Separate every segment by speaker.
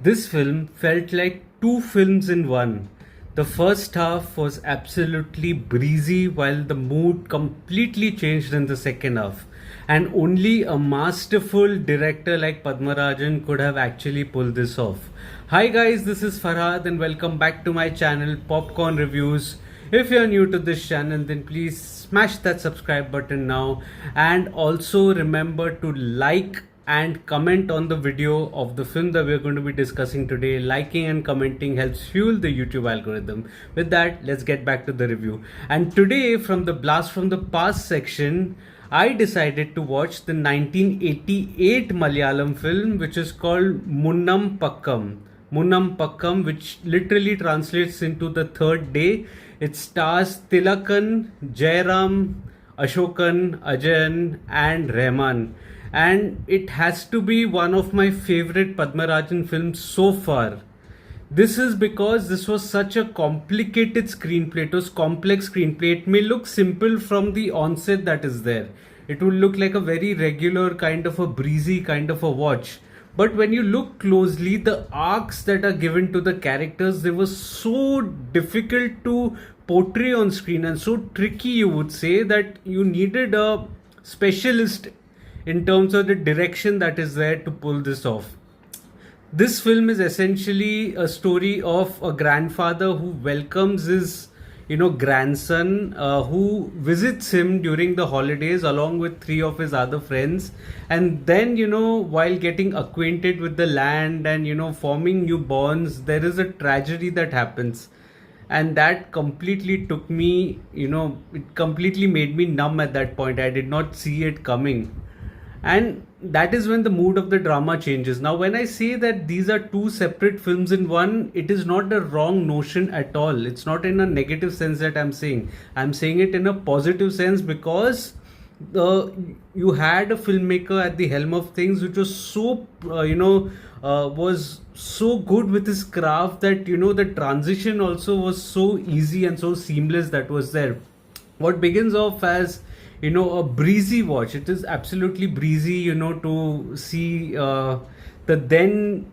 Speaker 1: This film felt like two films in one. The first half was absolutely breezy, while the mood completely changed in the second half. And only a masterful director like Padmarajan could have actually pulled this off. Hi guys, this is Farhad and welcome back to my channel Popcorn Reviews. If you're new to this channel, then please smash that subscribe button now, and also remember to like and comment on the video of the film that we're going to be discussing today. Liking and commenting helps fuel the YouTube algorithm. With that, let's get back to the review. And today, from the Blast from the Past section, I decided to watch the 1988 Malayalam film, which is called MOONNAM PAKKAM. MOONNAM PAKKAM, which literally translates into the third day. It stars Thilakan, Jayaram, Ashokan, Ajayan, and Rahman. And it has to be one of my favorite Padmarajan films so far. This is because this was such a complicated screenplay. It was complex screenplay. It may look simple from the onset that is there. It will look like a very regular kind of a breezy kind of a watch. But when you look closely, the arcs that are given to the characters, they were so difficult to portray on screen and so tricky, you would say, that you needed a specialist in terms of the direction that is there to pull this off. This film is essentially a story of a grandfather who welcomes his grandson who visits him during the holidays along with three of his other friends. And then while getting acquainted with the land and forming new bonds, there is a tragedy that happens, and that completely took me, it completely made me numb at that point. I did not see it coming. And that is when the mood of the drama changes. Now, when I say that these are two separate films in one, it is not a wrong notion at all. It's not in a negative sense that I'm saying. I'm saying it in a positive sense, because you had a filmmaker at the helm of things which was so was so good with his craft that the transition also was so easy and so seamless that was there. What begins off as a breezy watch, it is absolutely breezy, to see the then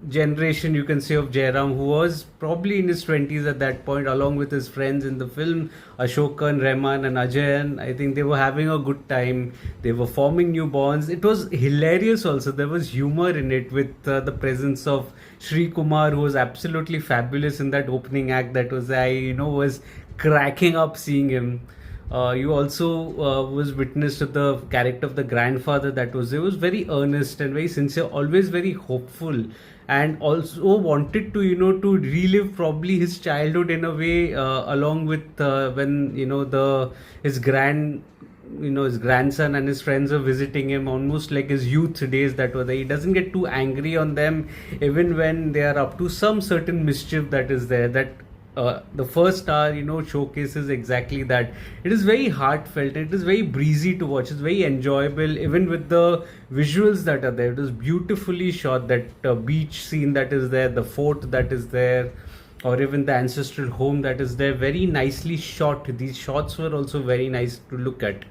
Speaker 1: generation, you can say, of Jayaram, who was probably in his 20s at that point, along with his friends in the film, Ashokan, Rahman and Ajayan. I think they were having a good time. They were forming new bonds. It was hilarious also. There was humor in it, with the presence of Sri Kumar, who was absolutely fabulous in that opening act. That was, I was cracking up seeing him. You also was witness to the character of the grandfather that was there. Was very earnest and very sincere, always very hopeful, and also wanted to to relive probably his childhood in a way, along with when his grandson and his friends are visiting him, almost like his youth days that were there. He doesn't get too angry on them, even when they are up to some certain mischief that is there. That the first hour showcases exactly that. It is very heartfelt, it is very breezy to watch, it's very enjoyable, even with the visuals that are there. It is beautifully shot, that beach scene that is there, the fort that is there, or even the ancestral home that is there, very nicely shot. These shots were also very nice to look at.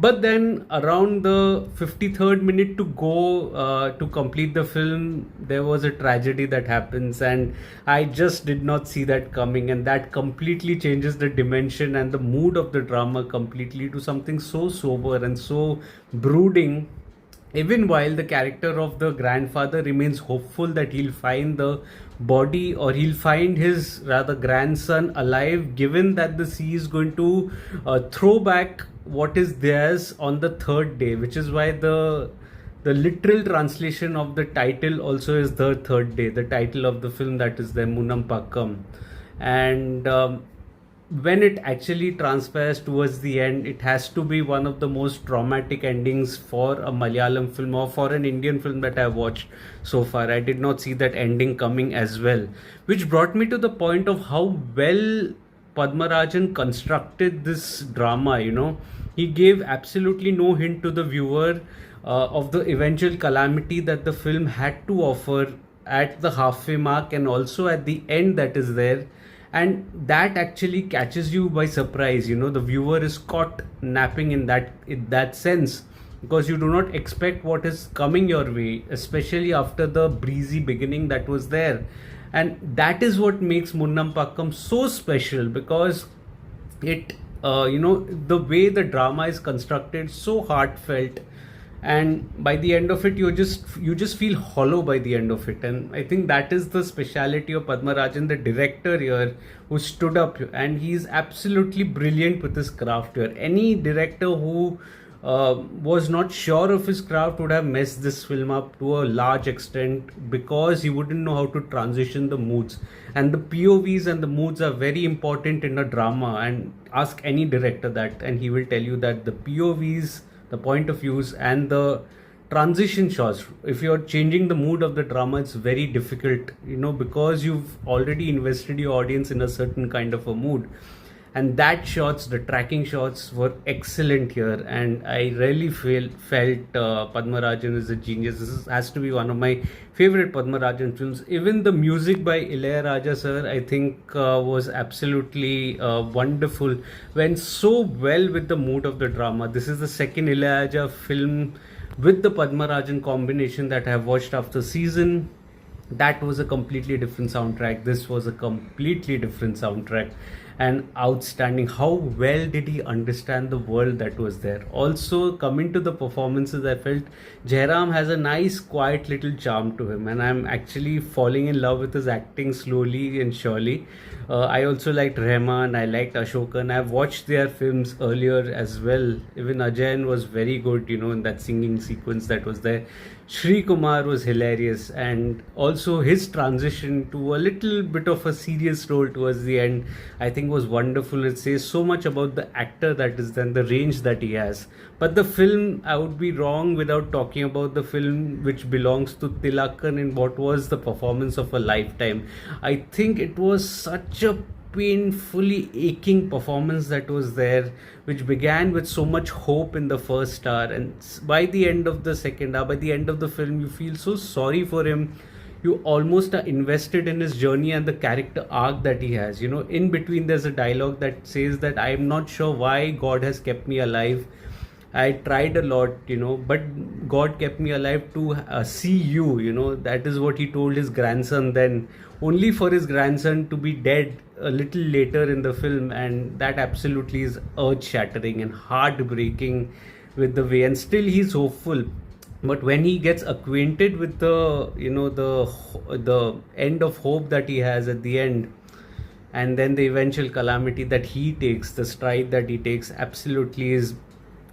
Speaker 1: But then around the 53rd minute to go to complete the film, there was a tragedy that happens, and I just did not see that coming, and that completely changes the dimension and the mood of the drama completely to something so sober and so brooding. Even while the character of the grandfather remains hopeful that he'll find the body, or he'll find his rather grandson alive, given that the sea is going to throw back what is theirs on the third day, which is why the literal translation of the title also is the third day, the title of the film that is there, MOONNAM PAKKAM. And when it actually transpires towards the end, it has to be one of the most traumatic endings for a Malayalam film or for an Indian film that I've watched so far. I did not see that ending coming as well, which brought me to the point of how well Padmarajan constructed this drama. He gave absolutely no hint to the viewer of the eventual calamity that the film had to offer at the halfway mark and also at the end that is there. And that actually catches you by surprise. The viewer is caught napping in that sense, because you do not expect what is coming your way, especially after the breezy beginning that was there. And that is what makes Munnam Pakkam so special, because it the way the drama is constructed, so heartfelt, and by the end of it you just feel hollow by the end of it. And I think that is the speciality of Padmarajan, the director here, who stood up, and he's absolutely brilliant with his craft here. Any director who was not sure of his craft would have messed this film up to a large extent, because he wouldn't know how to transition the moods. And the POVs and the moods are very important in a drama, and ask any director that and he will tell you that the POVs, the point of views, and the transition shots, if you're changing the mood of the drama, it's very difficult, because you've already invested your audience in a certain kind of a mood. And that shots, the tracking shots, were excellent here, and I really felt Padmarajan is a genius. Has to be one of my favorite Padmarajan films. Even the music by Ilayaraja sir, I think, was absolutely wonderful, went so well with the mood of the drama. This is the second Ilayaraja film with the Padmarajan combination that I have watched after season. That was a completely different soundtrack. This was a completely different soundtrack, and outstanding. How well did he understand the world that was there? Also, coming to the performances, I felt Jayaram has a nice, quiet little charm to him, and I'm actually falling in love with his acting slowly and surely. I also liked Rahman, I liked Ashokan. I've watched their films earlier as well. Even Ajayan was very good, in that singing sequence that was there. Shri Kumar was hilarious, and also his transition to a little bit of a serious role towards the end, I think, was wonderful. It says so much about the actor that is then, the range that he has. But the film, I would be wrong without talking about the film which belongs to Thilakan in what was the performance of a lifetime. I think it was such a painfully aching performance that was there, which began with so much hope in the first hour, and by the end of the second hour, by the end of the film, you feel so sorry for him. You almost are invested in his journey and the character arc that he has. In between, there's a dialogue that says that I am not sure why God has kept me alive. I tried a lot, but God kept me alive to see you. That is what he told his grandson then, only for his grandson to be dead a little later in the film. And that absolutely is earth shattering and heartbreaking with the way, and still he's hopeful. But when he gets acquainted with the end of hope that he has at the end, and then the eventual calamity that he takes, the stride that he takes, absolutely is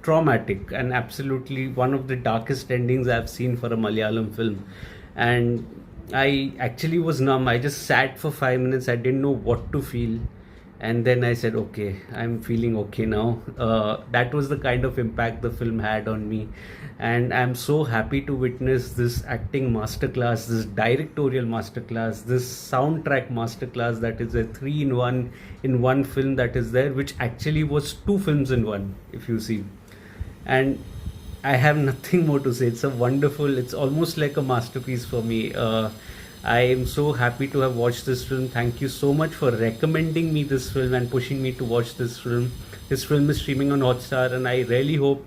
Speaker 1: traumatic, and absolutely one of the darkest endings I've seen for a Malayalam film. And I actually was numb. I just sat for 5 minutes. I didn't know what to feel. And then I said, okay, I'm feeling okay now. That was the kind of impact the film had on me. And I'm so happy to witness this acting masterclass, this directorial masterclass, this soundtrack masterclass that is a 3-in-1 in one film that is there, which actually was 2 films in one, if you see. And I have nothing more to say. It's almost like a masterpiece for me. I am so happy to have watched this film. Thank you so much for recommending me this film and pushing me to watch this film. This film is streaming on Hotstar, and I really hope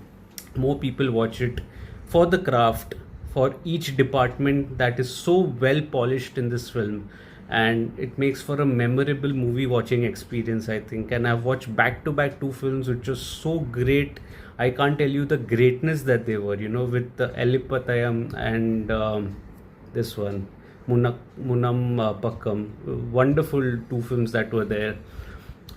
Speaker 1: more people watch it for the craft, for each department that is so well polished in this film. And it makes for a memorable movie watching experience, I think. And I've watched back to back 2 films which were so great. I can't tell you the greatness that they were, with the Elipatayam and this one, Moonnnam Pakkam. Wonderful 2 films that were there.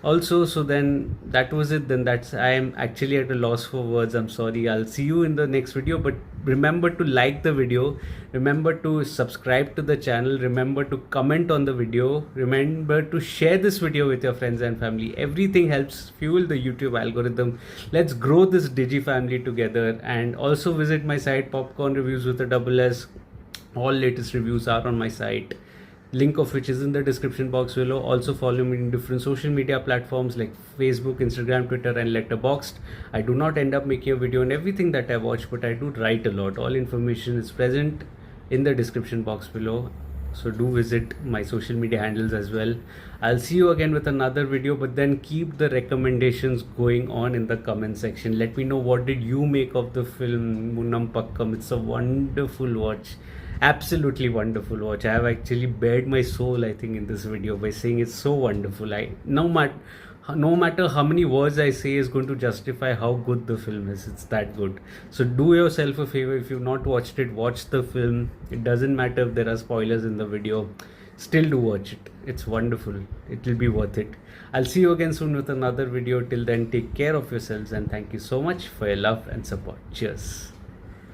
Speaker 1: Also, so then that was it. Then I am actually at a loss for words. I'm sorry. I'll see you in the next video. But remember to like the video. Remember to subscribe to the channel. Remember to comment on the video. Remember to share this video with your friends and family. Everything helps fuel the YouTube algorithm. Let's grow this Digi family together. And also visit my site, Popcorn Reviews with a double S. All latest reviews are on my site, link of which is in the description box below. Also follow me in different social media platforms like Facebook, Instagram, Twitter, and Letterboxd. I do not end up making a video on everything that I watch, but I do write a lot. All information is present in the description box below. So do visit my social media handles as well. I'll see you again with another video, but then keep the recommendations going on in the comment section. Let me know what did you make of the film Moonnam Pakkam. It's a wonderful watch. Absolutely wonderful watch. I have actually bared my soul, I think, in this video by saying it's so wonderful. No matter how many words I say is going to justify how good the film is. It's that good. So do yourself a favor. If you've not watched it, watch the film. It doesn't matter if there are spoilers in the video. Still do watch it. It's wonderful. It will be worth it. I'll see you again soon with another video. Till then, take care of yourselves and thank you so much for your love and support. Cheers.